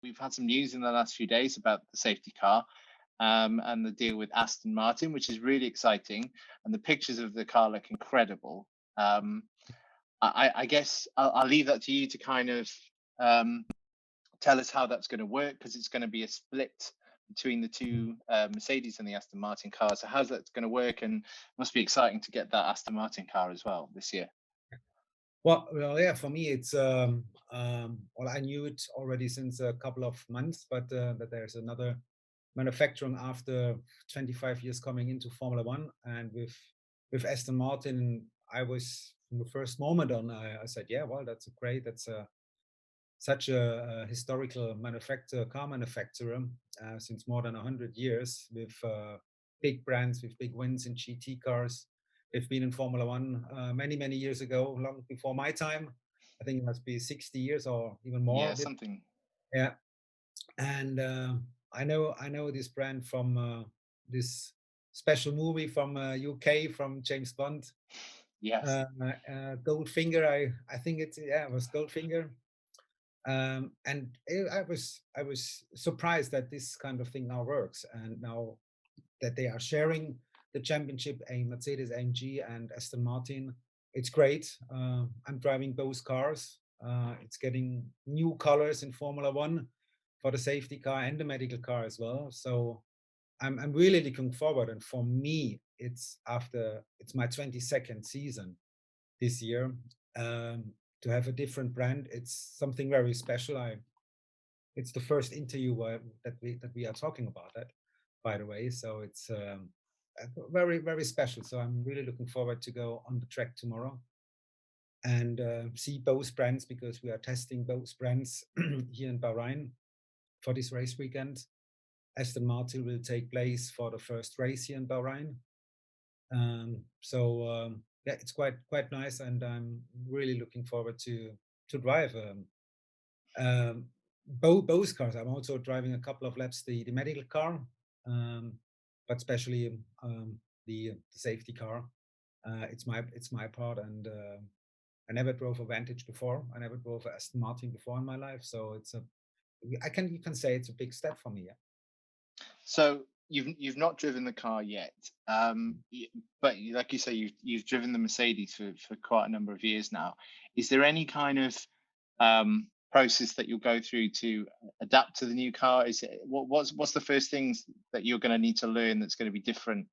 We've had some news in the last few days about the safety car and the deal with Aston Martin, which is really exciting. And the pictures of the car look incredible. Um, I guess I'll leave that to you to kind of um, tell us how that's going to work, because it's going to be a split between the two Mercedes and the Aston Martin car. So how's that going to work? And it must be exciting to get that Aston Martin car as well this year. Well, yeah. For me, it's well, I knew it already since a couple of months, but that there's another manufacturing after 25 years coming into Formula One, and with Aston Martin, I was from the first moment on. I said, yeah, well, that's a great. That's such a historical car manufacturer since more than 100 years with big brands, with big wins in GT cars. They've been in Formula One many years ago, long before my time. I think it must be 60 years or even Yeah, more. something. Yeah, and I know this brand from this special movie from UK from James Bond, Yes. Goldfinger. I think it was Goldfinger. And I was surprised that this kind of thing now works, and now that they are sharing the championship, a Mercedes AMG and Aston Martin. It's great. I'm driving both cars. It's getting new colors in Formula One for the safety car and the medical car as well. So I'm really looking forward. And for me, it's my 22nd season this year. Um, to have a different brand, it's something very special. It's the first interview that we are talking about that, by the way. So it's very special. So I'm really looking forward to go on the track tomorrow and see both brands, because we are testing both brands here in Bahrain for this race weekend. Aston Martin will take place for the first race here in Bahrain. Yeah, it's quite nice, and I'm really looking forward to drive both cars. I'm also driving a couple of laps the medical car, um, but especially the safety car. It's my part, and I never drove a Vantage before. I never drove a Aston Martin before in my life, so you can say it's a big step for me. Yeah. So you've not driven the car yet, but like you say, you've driven the Mercedes for quite a number of years now. Is there any kind of process that you'll go through to adapt to the new car? Is it what's the first things that you're going to need to learn that's going to be different,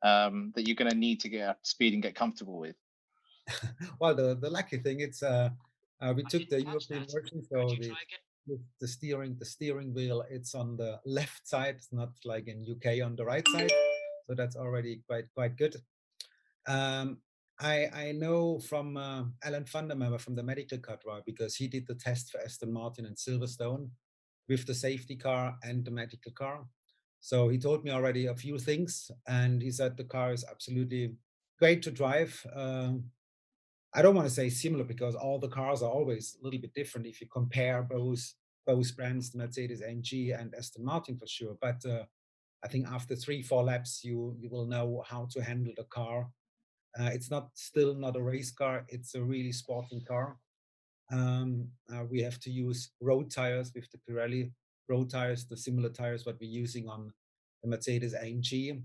that you're going to need to get up to speed and get comfortable with? Well, the lucky thing, it's we took the European version, so the steering wheel, it's on the left side. It's not like in UK on the right side, so that's already quite good. Um, I know from Alan Vandermeer from the medical car drive, because he did the test for Aston Martin and Silverstone with the safety car and the medical car. So he told me already a few things, and he said the car is absolutely great to drive. I don't want to say similar, because all the cars are always a little bit different if you compare both brands, the Mercedes AMG and Aston Martin for sure. But I think after 3-4 laps, you will know how to handle the car. It's still not a race car. It's a really sporting car. We have to use road tires with the Pirelli road tires, the similar tires what we're using on the Mercedes AMG.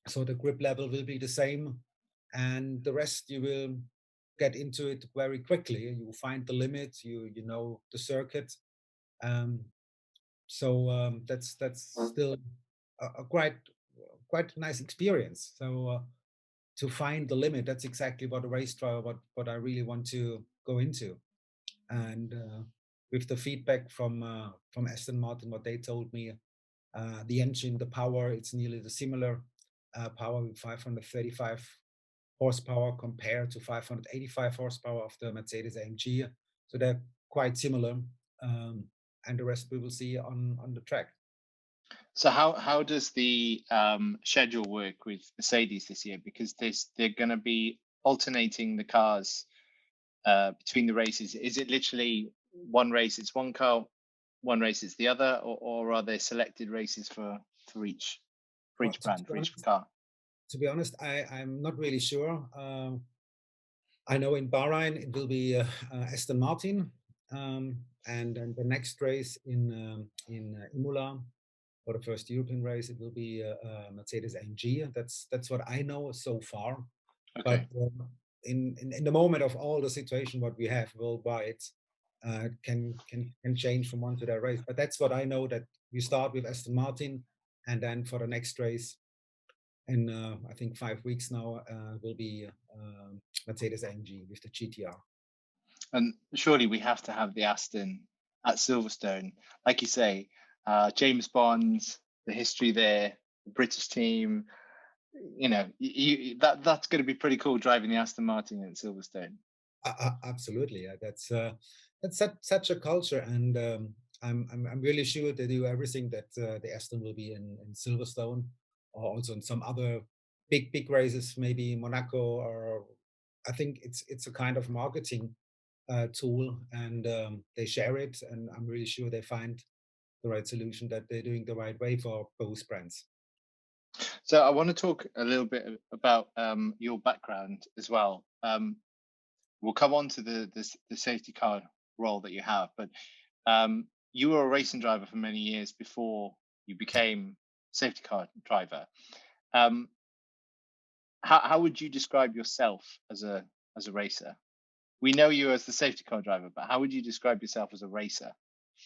So the grip level will be the same, and the rest you will get into it very quickly. You find the limit. You know the circuit. Um, that's still a quite nice experience. So to find the limit, that's exactly what a race driver, what I really want to go into. And with the feedback from Aston Martin, what they told me, the engine, the power, it's nearly the similar power with 535 horsepower compared to 585 horsepower of the Mercedes AMG. So they're quite similar. Um, and the rest we will see on the track. So how does the schedule work with Mercedes this year? Because they're going to be alternating the cars between the races. Is it literally one race it's one car, one race it's the other, or are there selected races for each for Well, each brand, for each car? to be honest, I'm not really sure. I know in Bahrain it will be Aston Martin. and then the next race in Imola for the first European race, it will be Mercedes AMG. That's what I know so far. But Okay. in the moment of all the situation what we have worldwide, can change from one to that race. But that's what I know, that we start with Aston Martin, and then for the next race in I think 5 weeks now will be Mercedes AMG with the GTR. And surely we have to have the Aston at Silverstone. Like you say, James Bond, the history there, the British team, that's going to be pretty cool driving the Aston Martin at Silverstone. Absolutely, yeah. That's such a culture, and I'm really sure they do everything that the Aston will be in Silverstone, or also in some other big races, maybe Monaco, or I think it's a kind of marketing tool, and they share it, and I'm really sure they find the right solution, that they're doing the right way for both brands. So I want to talk a little bit about your background as well. We'll come on to the safety car role that you have, but you were a racing driver for many years before you became safety car driver. Um, how would you describe yourself as a racer? We know you as the safety car driver, but how would you describe yourself as a racer?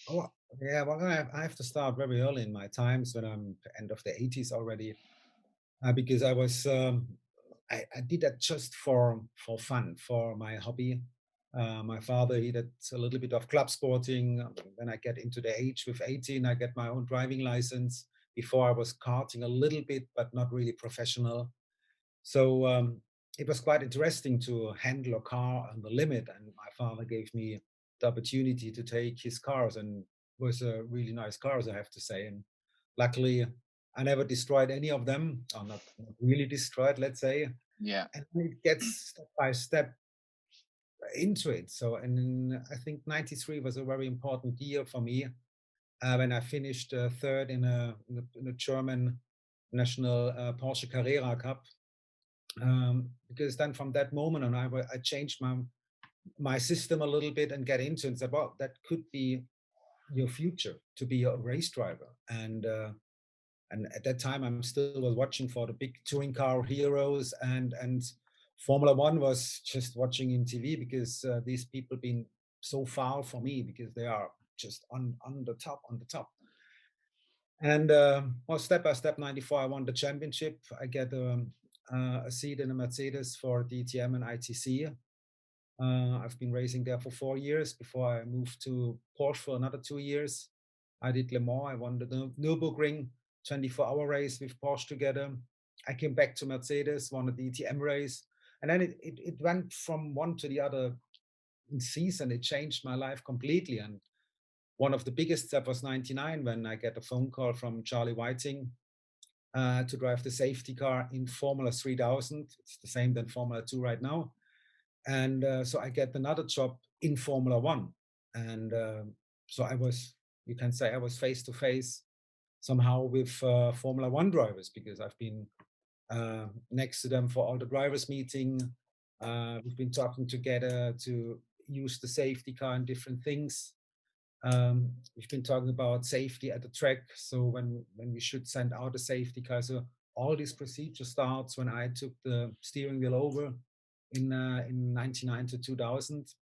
Oh, yeah, well, I have to start very early in my times, when I'm end of the 80s already, because I did that just for fun, for my hobby. My father, he did a little bit of club sporting. When I get into the age with 18, I get my own driving license. Before I was karting a little bit, but not really professional. So it was quite interesting to handle a car on the limit, and my father gave me the opportunity to take his cars, and it was a really nice cars, I have to say. And luckily, I never destroyed any of them, or not really destroyed, let's say. Yeah. And it gets step by step into it. So, and I think '93 was a very important year for me, when I finished third in a German national Porsche Carrera Cup, because then from that moment on, I changed my system a little bit and get into it, and said, well, that could be your future, to be a race driver. And at that time, I'm still was watching for the big touring car heroes, and Formula One was just watching in TV, because these people been so far for me, because they are just on the top. And well, step by step, '94, I won the championship. I get a seat in a Mercedes for DTM and ITC. I've been racing there for 4 years before I moved to Porsche for another 2 years. I did Le Mans. I won the Nürburgring 24-hour race with Porsche together. I came back to Mercedes, won a DTM race. And then it went from one to the other in season. It changed my life completely. And one of the biggest steps was '99, when I get a phone call from Charlie Whiting to drive the safety car in Formula 3000. It's the same than Formula 2 right now. And so I get another job in Formula One. And so you can say I was face to face somehow with Formula One drivers, because I've been next to them for all the drivers meeting. We've been talking together to use the safety car and different things. We've been talking about safety at the track. So when we should send out a safety car, so all this procedure starts when I took the steering wheel over in '99 to 2000,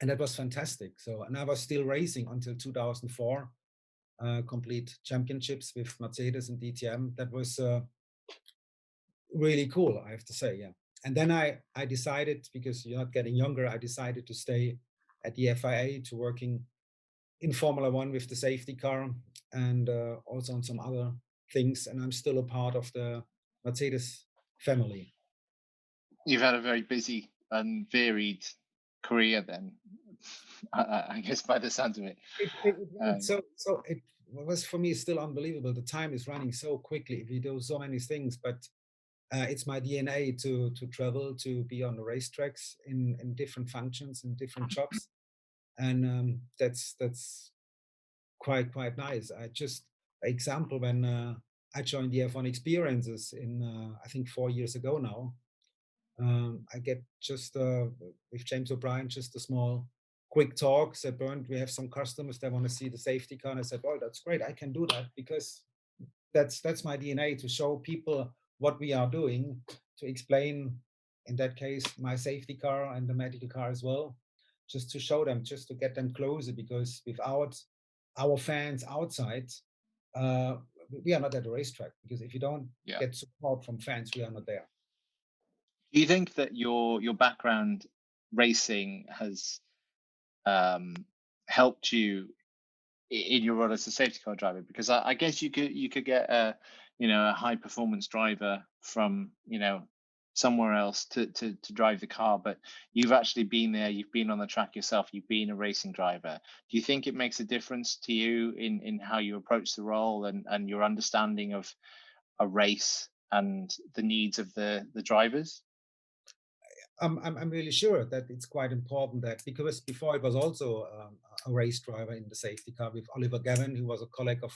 and that was fantastic. So, and I was still racing until 2004, complete championships with Mercedes and DTM. That was really cool, I have to say. Yeah. And then I decided, because you're not getting younger, I decided to stay at the FIA, to working in Formula One with the safety car, and also on some other things. And I'm still a part of the Mercedes family. You've had a very busy and varied career then, I guess, by the sound of it. It went Um, so it was for me still unbelievable. The time is running so quickly. We do so many things, but it's my DNA to travel, to be on the racetracks in different functions, in different jobs, and that's quite nice. I just example, when I joined the F1 experiences in I think 4 years ago now. I get just with James O'Brien just a small quick talk. Said, Bernd, we have some customers that want to see the safety car. And I said, oh, that's great. I can do that because that's my DNA, to show people what we are doing, to explain, in that case, my safety car and the medical car as well, just to show them, just to get them closer, because without our fans outside, uh, we are not at the racetrack, because if you don't Yeah. get support from fans, we are not there. Do you think that your background racing has helped you in your role as a safety car driver? Because I guess you could get a high performance driver from somewhere else to drive the car, but you've actually been there, you've been on the track yourself, you've been a racing driver. Do you think it makes a difference to you in how you approach the role and your understanding of a race and the needs of the drivers? I'm really sure that it's quite important, that because before I was also a race driver in the safety car with Oliver Gavin, who was a colleague of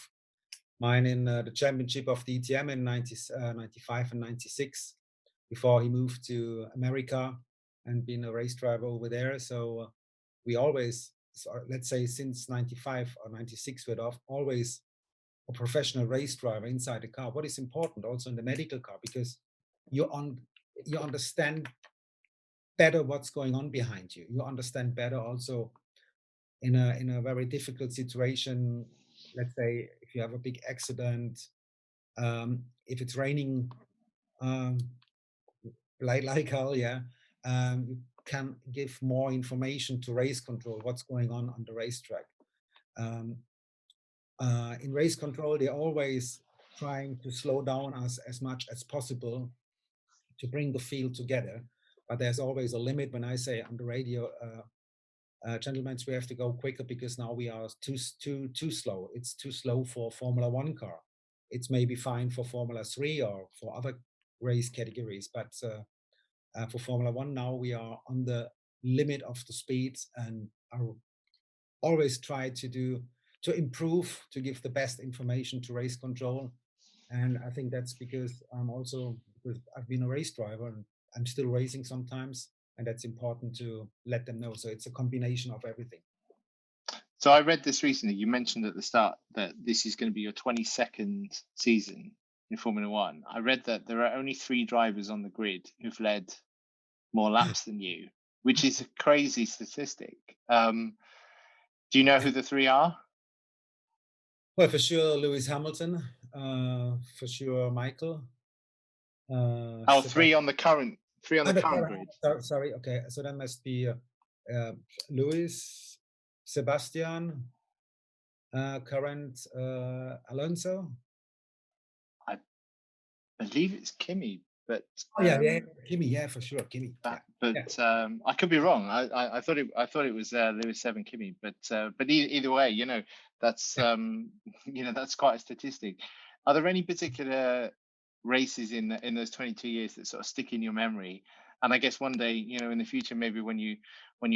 mine in the championship of the ETM in 95 and 96, before he moved to America and been a race driver over there. So we always, so let's say since 95 or 96, we're always a professional race driver inside the car. What is important also in the medical car, because you understand better what's going on behind you. You understand better also in a very difficult situation. Let's say if you have a big accident, if it's raining, um, like hell, yeah, you can give more information to race control, what's going on the racetrack. Um, in race control, they're always trying to slow down us as much as possible to bring the field together. But there's always a limit. When I say on the radio, gentlemen, we have to go quicker because now we are too slow. It's too slow for Formula One car. It's maybe fine for Formula 3 or for other race categories, but for Formula One now we are on the limit of the speeds, and are always try to improve, to give the best information to race control. And I think that's because because I've been a race driver and I'm still racing sometimes, and that's important to let them know. So it's a combination of everything. So I read this recently. You mentioned at the start that this is going to be your 22nd season in Formula One. I read that there are only 3 drivers on the grid who've led more laps than you, which is a crazy statistic. Do you know who the 3 are? Well, for sure, Lewis Hamilton. For sure, Michael. Oh, 3 on the current grid. Sorry. Okay, so that must be Lewis, Sebastian, current Alonso. I believe it's Kimi, but Kimi, yeah, for sure, Kimi. I could be wrong. I thought it was Lewis 7 Kimi, but either way, that's that's quite a statistic. Are there any particular races in those 22 years that sort of stick in your memory? And I guess one day, in the future, maybe when you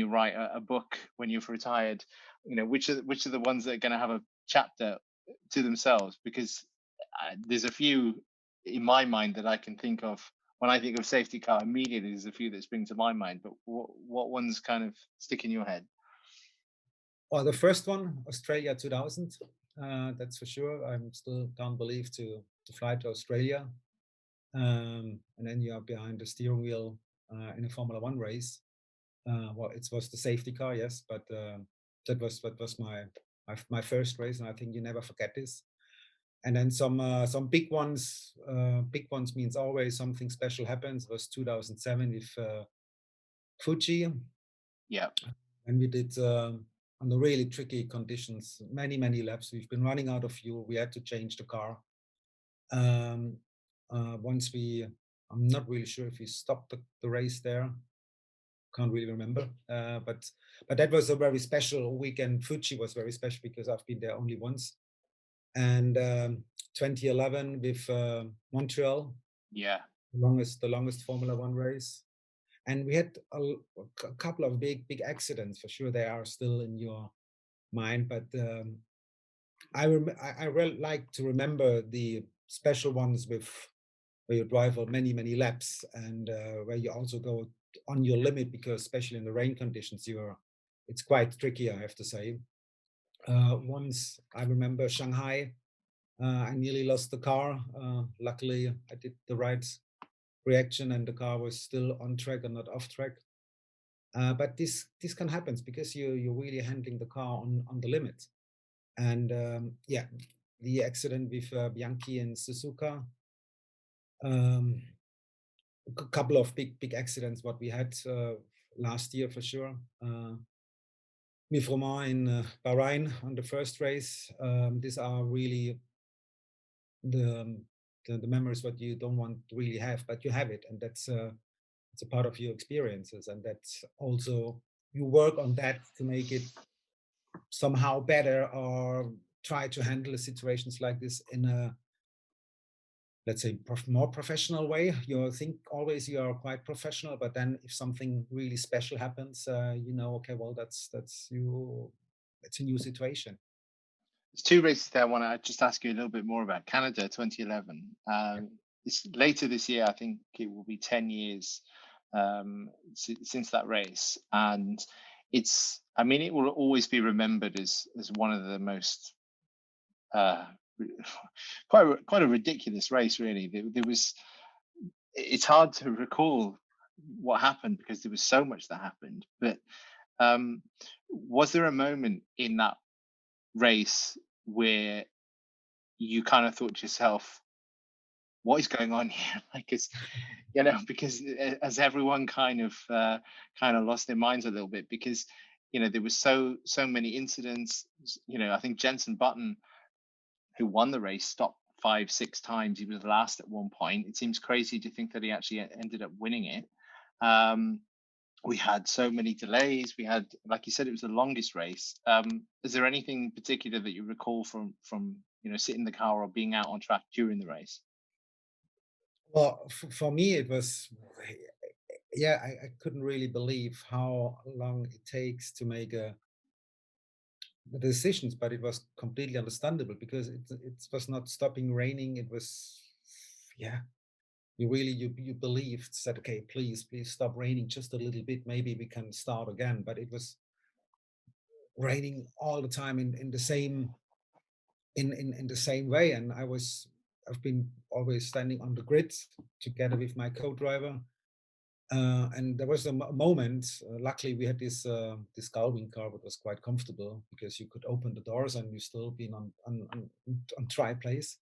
write a book when you've retired, which are the ones that are going to have a chapter to themselves? Because there's a few in my mind that I can think of. When I think of safety car, immediately there's a few that spring to my mind. But what ones kind of stick in your head? Well, the first one, Australia 2000. That's for sure. I'm still can't believe to fly to Australia, and then you are behind the steering wheel in a Formula One race. Well, it was the safety car, yes, but that was my first race, and I think you never forget this. And then some big ones. Big ones means always something special happens. It was 2007 with Fuji. Yeah. And we did under really tricky conditions, many laps. We've been running out of fuel. We had to change the car. Once I'm not really sure if we stopped the race there. Can't really remember. But that was a very special weekend. Fuji was very special because I've been there only once. And 2011 with Montreal. Yeah. The longest Formula One race. And we had a couple of big accidents. For sure, they are still in your mind. But I really like to remember the special ones where you drive for many laps, and where you also go on your limit, because especially in the rain conditions, you're it's quite tricky, I have to say. Once I remember Shanghai, I nearly lost the car. Luckily, I did the right reaction, and the car was still on track and not off track. But this can happen because you're really handling the car on the limit. And yeah, the accident with Bianchi and Suzuka, um, a couple of big accidents what we had last year for sure. With Romain in Bahrain on the first race, these are really the, the memories what you don't want to really have, but you have it, and that's it's a part of your experiences, and that's also you work on that to make it somehow better, or try to handle situations like this in a, let's say, more professional way. You think always you are quite professional, but then if something really special happens, you know, okay, well, that's you, it's a new situation. There's two races there I want to just ask you a little bit more about. Canada 2011. Later this year, I think it will be 10 years since that race, and I mean, it will always be remembered as one of the most uh, quite a ridiculous race, really. There was, it's hard to recall what happened because there was so much that happened. But was there a moment in that race where you kind of thought to yourself, what is going on here? Like, it's, you know, because as everyone kind of lost their minds a little bit, because there was so many incidents. I think Jenson Button, who won the race, stopped 5 6 times. He was last at one point. It seems crazy to think that he actually ended up winning it. We had so many delays. We had, like you said, it was the longest race. Is there anything particular that you recall from sitting in the car or being out on track during the race? Well, for me, it was, yeah, I couldn't really believe how long it takes to make the decisions, but it was completely understandable because it was not stopping raining. It was, yeah, you really you believed, said, okay, please stop raining just a little bit, maybe we can start again. But it was raining all the time in the same in the same way, and I've been always standing on the grid together with my co-driver. And there was a moment. Luckily, we had this Galvin car, that was quite comfortable because you could open the doors and you still been on dry place.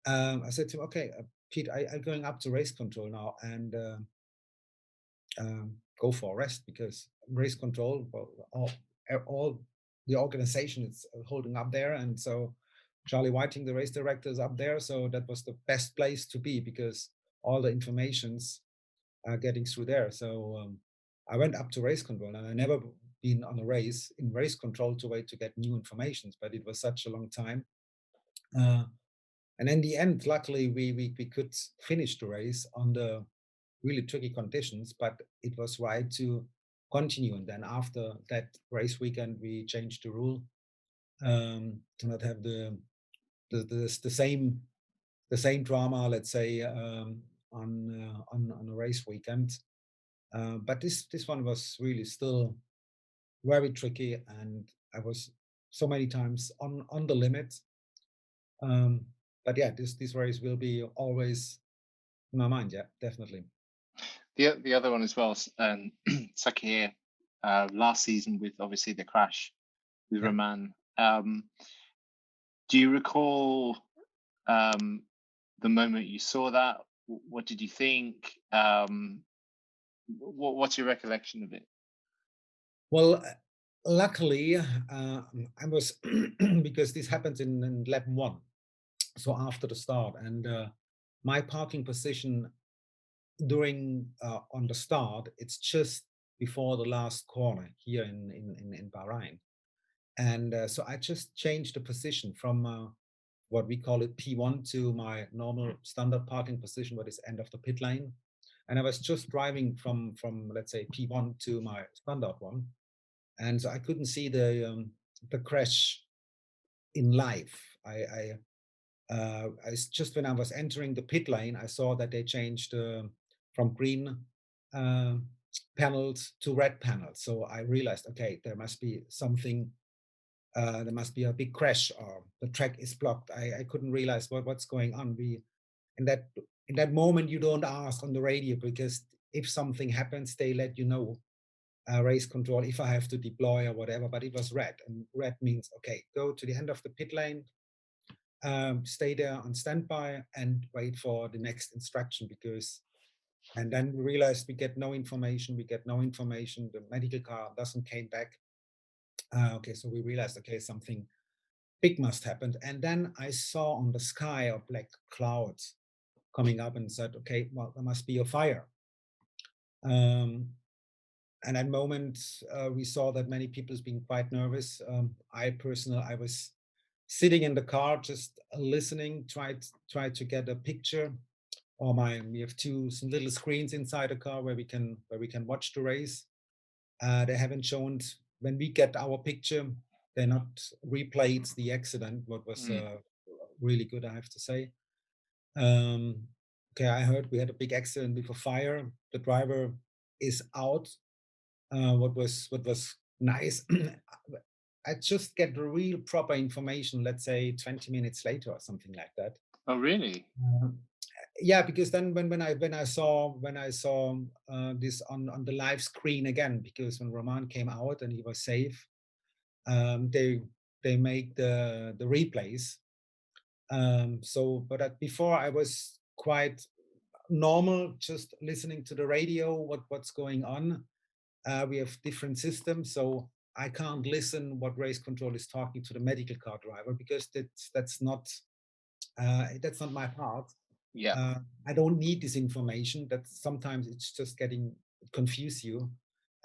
I said to him, "Okay, Pete, I'm going up to race control now and go for a rest because race control, well, all the organization is holding up there, and so Charlie Whiting, the race director, is up there. So that was the best place to be because all the informations getting through there. So I went up to race control, and I never been on a race in race control to wait to get new information, but it was such a long time. And in the end, luckily, we could finish the race under really tricky conditions, but it was right to continue. And then after that race weekend, we changed the rule to not have the same drama, let's say, on a race weekend. But this one was really still very tricky, and I was so many times on the limit. But yeah, this race will be always in my mind. Yeah, definitely. The other one as well, Sakir, last season with obviously the crash with Yeah. Roman. Do you recall the moment you saw that? What did you think? What's your recollection of it? Well, luckily, I was because this happens in lap one, so after the start, and my parking position during on the start, it's just before the last corner here in Bahrain. And so I just changed the position from what we call it P1 to my normal standard parking position, what is end of the pit lane. And I was just driving from let's say P1 to my standard one, and so I couldn't see the crash in live. Just when I was entering the pit lane, I saw that they changed from green uh, panels to red panels. So I realized, okay, there must be something. There must be a big crash, or the track is blocked. I couldn't realize what's going on. We in that in that moment you don't ask on the radio, because if something happens, they let you know. Race control, if I have to deploy or whatever. But it was red, and red means okay, go to the end of the pit lane, stay there on standby, and wait for the next instruction. Because and then we realized we get no information. We get no information. The medical car doesn't came back. Okay, so we realized, okay, something big must happen. And then I saw on the sky a black clouds coming up, and said, okay, well, there must be a fire. Um, and at moment, we saw that many people has been quite nervous. I was sitting in the car, just listening, tried to get a picture. Or we have some little screens inside the car where we can watch the race. They haven't shown when we get our picture. They're not replayed the accident. What was Mm. really good, I have to say. Um, okay, I heard we had a big accident with a fire. The driver is out. What was nice. I just get the real proper information. Let's say 20 minutes later or something like that. Oh, really? Yeah, because then when I saw this on the live screen again, because when Roman came out and he was safe, they make the replays. So, but before I was quite normal, just listening to the radio, what's going on. We have different systems, so I can't listen what race control is talking to the medical car driver, because that's not my part. Yeah. I don't need this information. That sometimes it's just getting confuse you.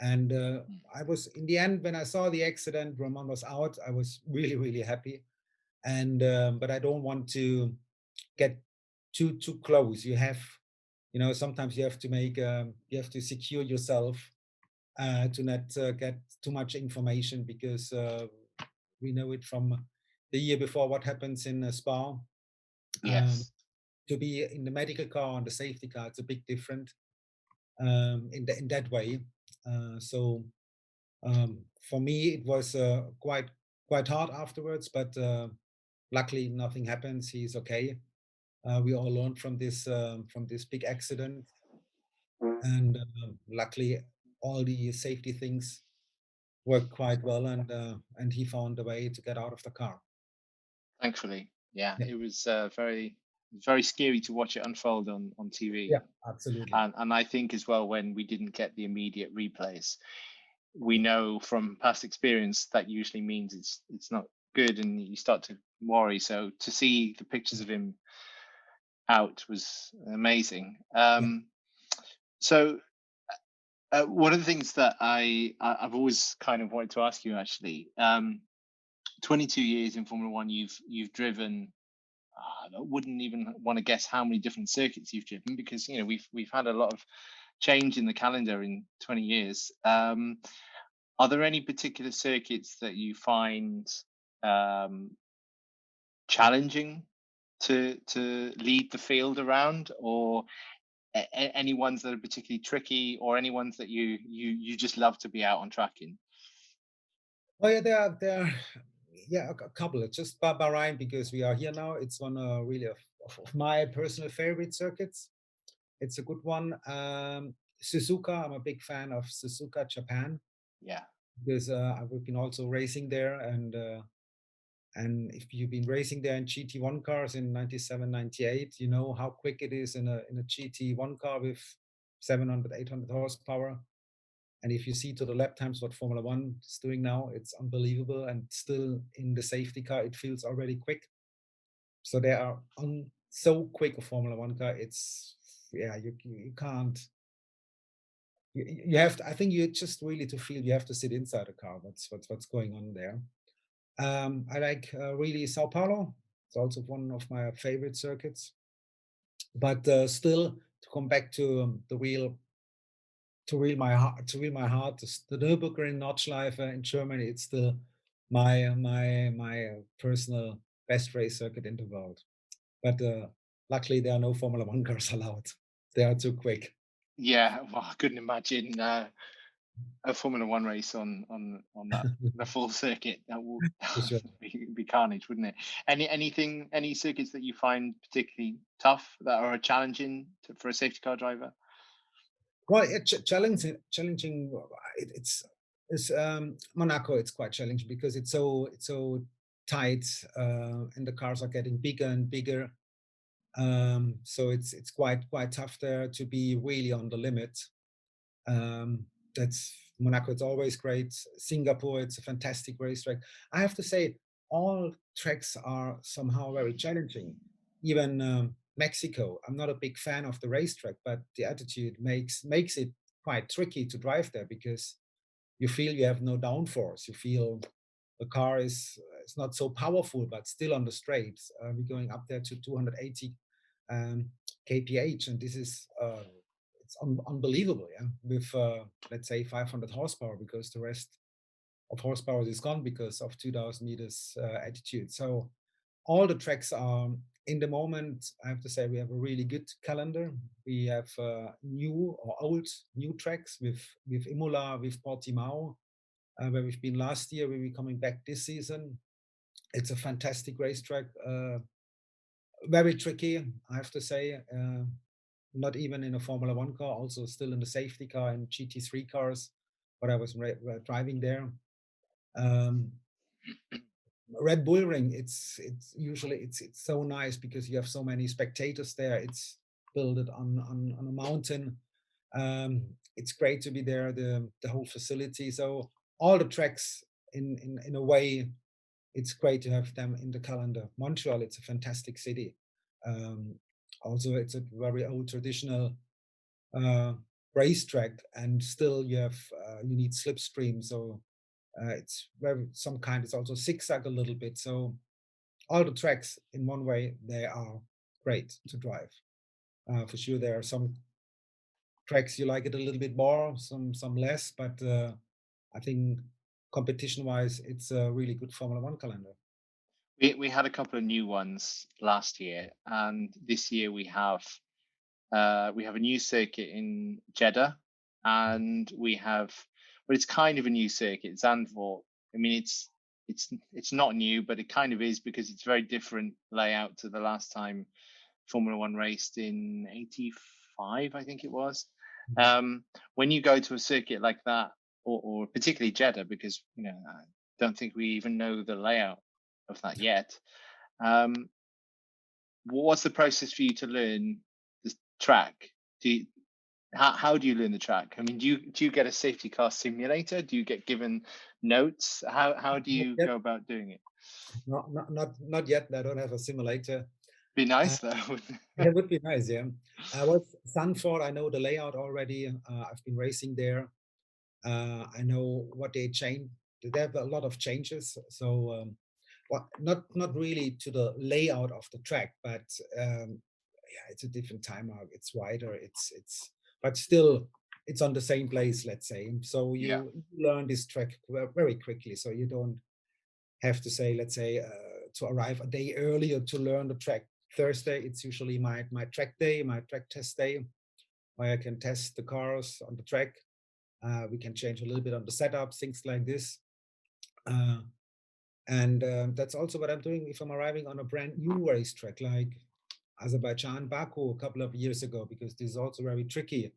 And Mm. I was in the end, when I saw the accident, Roman was out. I was really really happy. And but I don't want to get too close. Sometimes you have to you have to secure yourself to not get too much information, because we know it from the year before what happens in Spa. Um, Yes. to be in the medical car and the safety car, it's a big different in that way. So for me, it was quite hard afterwards, but luckily nothing happens. He's okay. We all learned from this big accident, and luckily all the safety things worked quite well, and he found a way to get out of the car. Thankfully, yeah, Yeah, it was very scary to watch it unfold on TV. yeah, absolutely. And I think as well, when we didn't get the immediate replays, we know from past experience that usually means it's not good, and you start to worry. So to see the pictures of him out was amazing. Yeah. So one of the things that I've always kind of wanted to ask you, actually, 22 years in Formula One, you've driven. I wouldn't even want to guess how many different circuits you've driven, because we've had a lot of change in the calendar in 20 years. Are there any particular circuits that you find um, challenging to lead the field around, or any ones that are particularly tricky, or any ones that you just love to be out on track in? Oh yeah, there are yeah, a couple. It's just Bahrain, because we are here now. It's one really of my personal favorite circuits. It's a good one. Suzuka, I'm a big fan of Suzuka, Japan, Yeah. because I've been also racing there, and if you've been racing there in GT1 cars in 97, 98, you know how quick it is in a GT1 car with 700, 800 horsepower. And if you see to the lap times what Formula One is doing now, it's unbelievable. And still in the safety car, it feels already quick. So they are on so quick a Formula One car. It's yeah, you can't. You have to. I think you just really to feel. You have to sit inside the car. What's going on there. I like really Sao Paulo. It's also one of my favorite circuits. But still, to come back to the real to real my heart, the Nürburgring Nordschleife in Germany, it's still my personal best race circuit in the world. But luckily, there are no Formula One cars allowed. They are too quick. Yeah, well, I couldn't imagine a Formula One race on that the full circuit. That would For sure. be carnage, wouldn't it? Any circuits that you find particularly tough that are challenging for a safety car driver? Well, challenging. It's Monaco. It's quite challenging because it's so tight, and the cars are getting bigger and bigger. So it's quite tough there to be really on the limit. That's Monaco. It's always great. Singapore. It's a fantastic racetrack. I have to say, all tracks are somehow very challenging. Even Mexico. I'm not a big fan of the racetrack, but the attitude makes it quite tricky to drive there because you feel you have no downforce. You feel the car is it's not so powerful, but still on the straights. We're going up there to 280 um, kph, and this is it's unbelievable. Yeah, with let's say 500 horsepower, because the rest of horsepower is gone because of 2,000 meters altitude. So all the tracks are in the moment. I have to say we have a really good calendar. We have new or old new tracks with Imola, with Portimao, where we've been last year. We'll be coming back this season. It's a fantastic racetrack. Very tricky, I have to say. Not even in a Formula One car, also still in the safety car and GT3 cars, but I was driving there. Um, Red Bull Ring, it's usually it's so nice because you have so many spectators there. It's built on a mountain. It's great to be there. The whole facility. So all the tracks in a way, it's great to have them in the calendar. Montreal, it's a fantastic city. Um, Also, it's a very old traditional uh, racetrack, and still you need slipstream. So it's very some kind. It's also zigzag a little bit. So all the tracks in one way they are great to drive. For sure, there are some tracks you like it a little bit more, some less, but I think competition wise, it's a really good Formula One calendar. We had a couple of new ones last year, and this year we have a new circuit in Jeddah, and we have, well, it's kind of a new circuit, Zandvoort. I mean, it's not new, but it kind of is because it's very different layout to the last time Formula One raced in '85, I think it was. Mhm. When you go to a circuit like that, or particularly Jeddah, because I don't think we even know the layout of that yet. Um, what's the process for you to learn the track? Do you, how do you learn the track? I mean, do you get a safety car simulator? Do you get given notes? How do Not you yet. go about doing it? Not yet. I don't have a simulator. Be Uh, nice though. That would be nice, yeah. Well, Sanford, I know the layout already. I've been racing there. I know what they changed. They have a lot of changes. So, well, not really to the layout of the track, but yeah, it's a different time arc. It's wider. But still, it's on the same place, let's say. So Yeah, you learn this track very quickly. So you don't have to say, let's say, to arrive a day earlier to learn the track. Thursday, it's usually my track day, my track test day, where I can test the cars on the track. We can change a little bit on the setup, things like this. Uh, and that's also what I'm doing if I'm arriving on a brand new racetrack like Azerbaijan, Baku a couple of years ago, because this is also very tricky.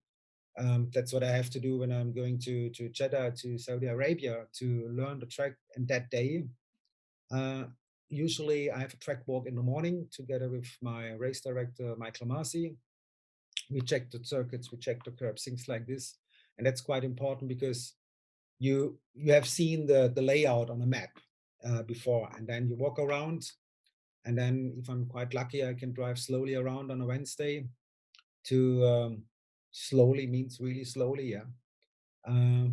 That's what I have to do when I'm going to Jeddah, to Saudi Arabia, to learn the track. And that day, uh, usually I have a track walk in the morning together with my race director, Michael Masi. We check the circuits, we check the curbs, things like this. And that's quite important because you have seen the layout on a map before, and then you walk around, and then if I'm quite lucky, I can drive slowly around on a Wednesday to slowly means really slowly, yeah.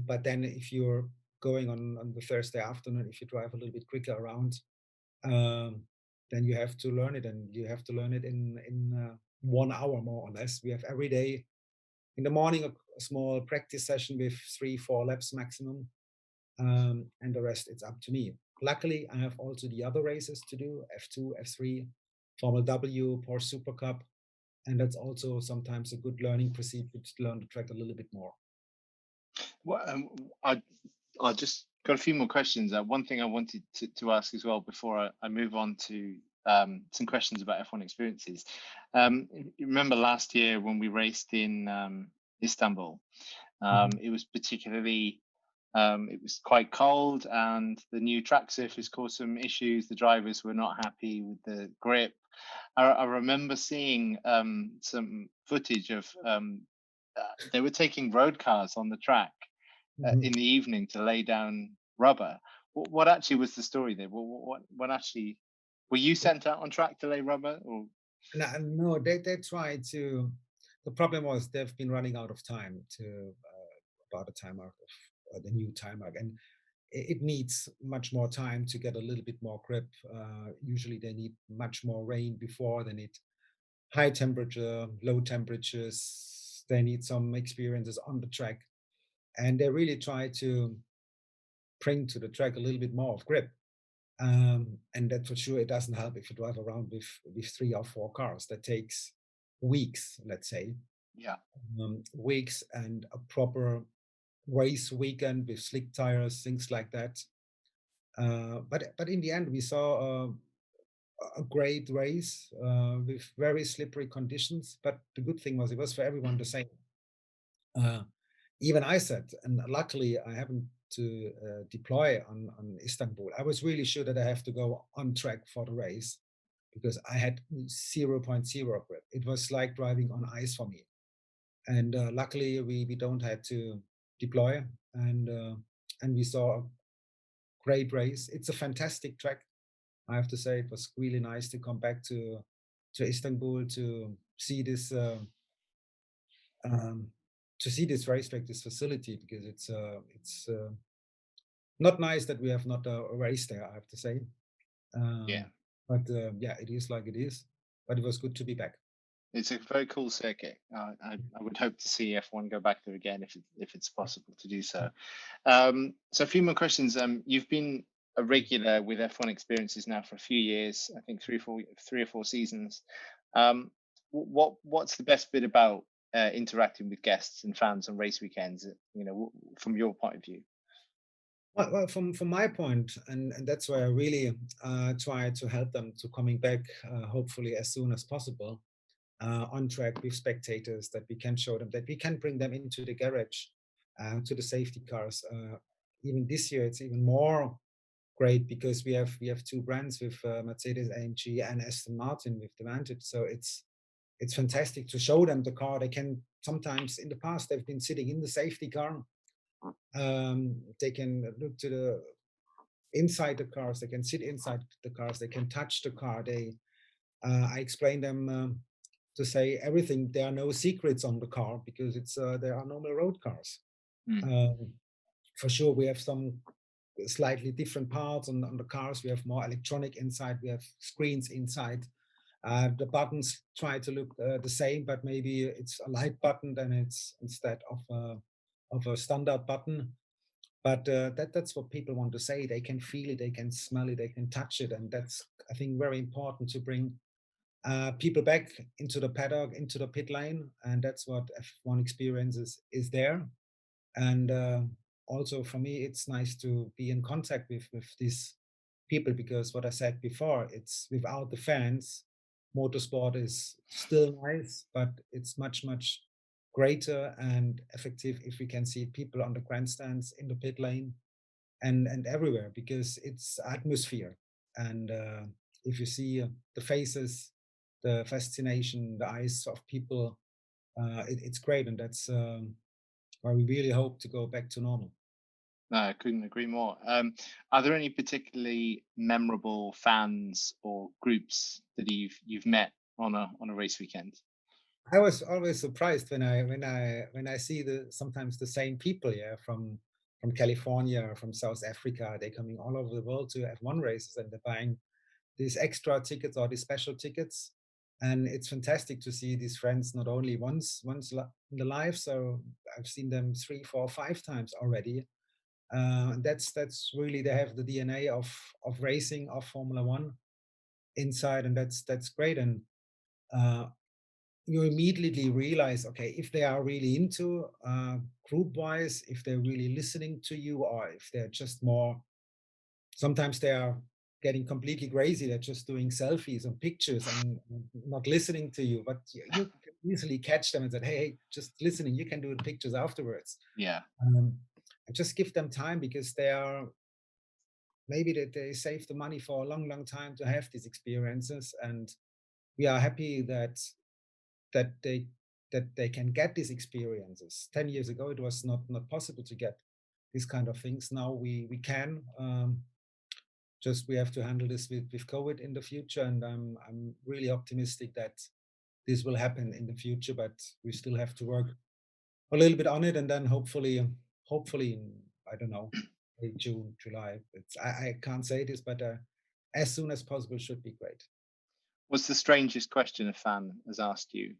But then if you're going on the Thursday afternoon, if you drive a little bit quicker around, um, then you have to learn it, and you have to learn it in 1 hour more or less. We have every day in the morning a small practice session with 3-4 laps maximum, and the rest it's up to me. Luckily, I have also the other races to do: F2, F3, Formula W, Porsche Super Cup, and that's also sometimes a good learning procedure to learn the track a little bit more. Well, I just got a few more questions. One thing I wanted to ask as well before I move on to some questions about F1 experiences. You remember last year when we raced in Istanbul? It was particularly, it was quite cold, and the new track surface caused some issues. The drivers were not happy with the grip. I remember seeing some footage of they were taking road cars on the track Mhm. in the evening to lay down rubber. What actually was the story there? What actually were you sent out on track to lay rubber? Or No, they tried to. The problem was they've been running out of time to about the time arc of the new time arc, and it needs much more time to get a little bit more grip. Usually, they need much more rain before. They need high temperature, low temperatures. They need some experiences on the track, and they really try to bring to the track a little bit more of grip. And that for sure, it doesn't help if you drive around with 3 or 4 cars. That takes weeks, let's say, yeah, weeks and a proper race weekend with slick tires, things like that. But in the end, we saw a great race with very slippery conditions. But the good thing was it was for everyone the same. Uh, Even I said, and luckily I happened to deploy on Istanbul. I was really sure that I have to go on track for the race because I had zero point 0.0 grip. It was like driving on ice for me. And luckily we don't have to deploy, and we saw a great race. It's a fantastic track. I have to say it was really nice to come back to Istanbul to see this. Um, to see this racetrack, this facility, because it's not nice that we have not a race there. I have to say, yeah. um, but yeah, it is like it is. But it was good to be back. It's a very cool circuit. I would hope to see F1 go back there again if it's possible to do so. So a few more questions. You've been a regular with F1 experiences now for a few years. I think 3 or 4 seasons. What's the best bit about interacting with guests and fans on race weekends? From your point of view. Well, from my point, and that's why I really try to help them to coming back, hopefully as soon as possible, on track with spectators, that we can show them, that we can bring them into the garage, to the safety cars. Even this year, it's even more great because we have 2 brands with Mercedes AMG and Aston Martin with the Vantage. So it's fantastic to show them the car. They can sometimes, in the past, they've been sitting in the safety car. They can look to the inside the cars. They can sit inside the cars. They can touch the car. I explain them to say everything. There are no secrets on the car because there are normal road cars. Mm. Um, for sure, we have some slightly different parts on the cars. We have more electronic inside. We have screens inside. The buttons try to look the same, but maybe it's a light button than it's instead of a standard button. But that's what people want to say. They can feel it, they can smell it, they can touch it, and that's, I think, very important to bring people back into the paddock, into the pit lane, and that's what F1 experiences is there. And also for me, it's nice to be in contact with these people because what I said before, it's without the fans, motorsport is still nice, but it's much greater and effective if we can see people on the grandstands, in the pit lane, and everywhere, because it's atmosphere. And if you see the faces, the fascination, the eyes of people, it's great, and that's why we really hope to go back to normal. No, I couldn't agree more. Are there any particularly memorable fans or groups that you've met on a race weekend? I was always surprised when I see the sometimes the same people, yeah, from California or from South Africa. They're coming all over the world to F1 races, and they're buying these extra tickets or these special tickets. And it's fantastic to see these friends not only in the life. So I've seen them 3, 4, 5 times already. And that's really, they have the DNA of racing, of Formula One inside, and that's great. And uh, you immediately realize, okay, if they are really into group wise, if they're really listening to you, or if they're just more, sometimes they are getting completely crazy. They're just doing selfies and pictures and not listening to you. But you can easily catch them and say, hey, just listening. You can do the pictures afterwards. Yeah. And just give them time, because they are, maybe that they save the money for a long, long time to have these experiences. And we are happy that they can get these experiences. 10 years ago, it was not possible to get these kind of things. Now we can. Just we have to handle this with COVID in the future, and I'm really optimistic that this will happen in the future. But we still have to work a little bit on it, and then hopefully in, I don't know, June, July. I can't say this, but as soon as possible should be great. What's the strangest question a fan has asked you?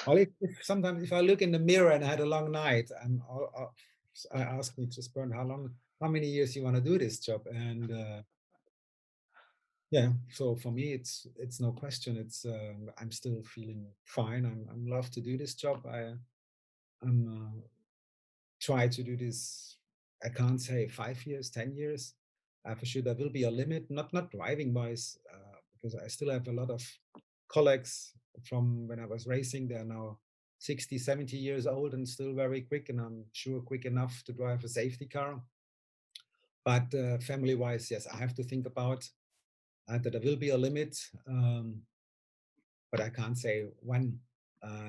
Well, if sometimes if I look in the mirror and I had a long night, and I ask me just, Bernd, how many years you want to do this job? And yeah, so for me, it's no question. It's I'm still feeling fine. I'm love to do this job. I'm try to do this. I can't say 5 years, 10 years. For sure, there will be a limit. Not driving wise, because I still have a lot of colleagues from when I was racing. They're now 60, 70 years old and still very quick, and I'm sure quick enough to drive a safety car. But family wise, yes, I have to think about that there will be a limit, but I can't say when.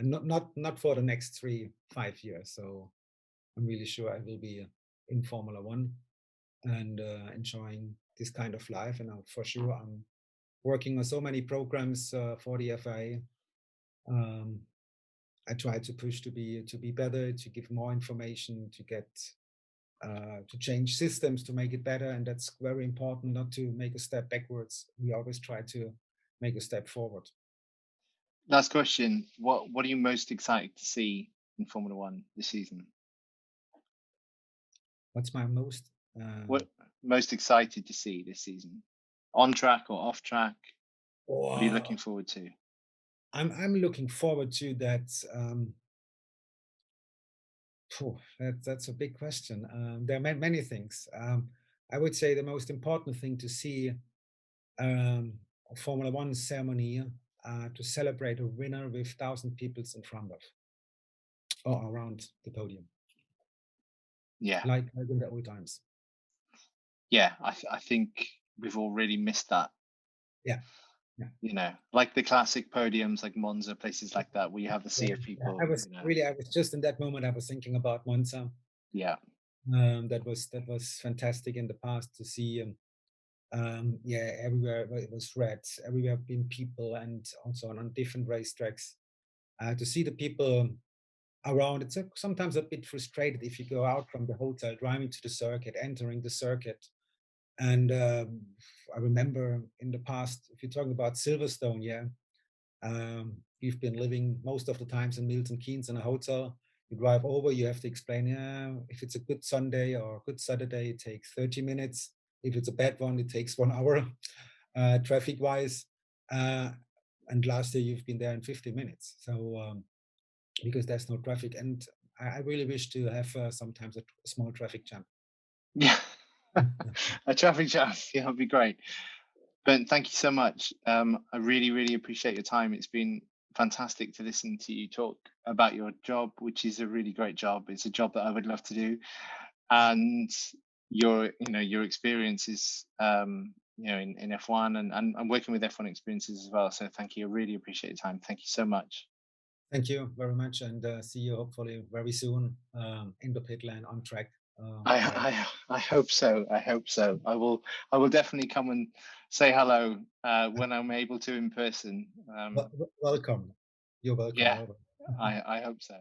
Not for the next 3, 5 years. So I'm really sure I will be in Formula One and enjoying this kind of life. And for sure, I'm working on so many programs for the FIA. I try to push to be better, to give more information, to get to change systems to make it better, and that's very important. Not to make a step backwards. We always try to make a step forward. Last question. What are you most excited to see in Formula One this season? What's my most? What most excited to see this season? On track or off track? What are you looking forward to? I'm looking forward to that. That's a big question. There are many things. I would say the most important thing to see a Formula One ceremony to celebrate a winner with 1,000 people in front of or around the podium, Yeah. like in the old times. Yeah, I think we've all really missed that. Yeah, yeah. You know, like the classic podiums, like Monza, places like that, where you have a sea of Yeah, people. You know, I was just in that moment. I was thinking about Monza. yeah, That was fantastic in the past to see. Yeah, everywhere it was red. Everywhere been people, and also on different racetracks. To see the people around, it's sometimes a bit frustrated if you go out from the hotel, driving to the circuit, entering the circuit. And I remember in the past, if you're talking about Silverstone, yeah, we've been living most of the times in Milton Keynes in a hotel. You drive over, you have to explain, yeah, if it's a good Sunday or a good Saturday, it takes 30 minutes. If it's a bad one, it takes 1 hour, traffic wise. And last year you've been there in 50 minutes. So because there's no traffic. And I really wish to have sometimes a small traffic jam. yeah. A traffic jam. Yeah, that'd be great. Ben, thank you so much. I really, really appreciate your time. It's been fantastic to listen to you talk about your job, which is a really great job. It's a job that I would love to do, and your experiences, in F1 and working with F1 experiences as well. So thank you. I really appreciate your time. Thank you so much. Thank you very much, and see you hopefully very soon in the pit lane on track. I hope so. I hope so. I will definitely come and say hello when I'm able to in person. Welcome. You're welcome. Yeah, I hope so.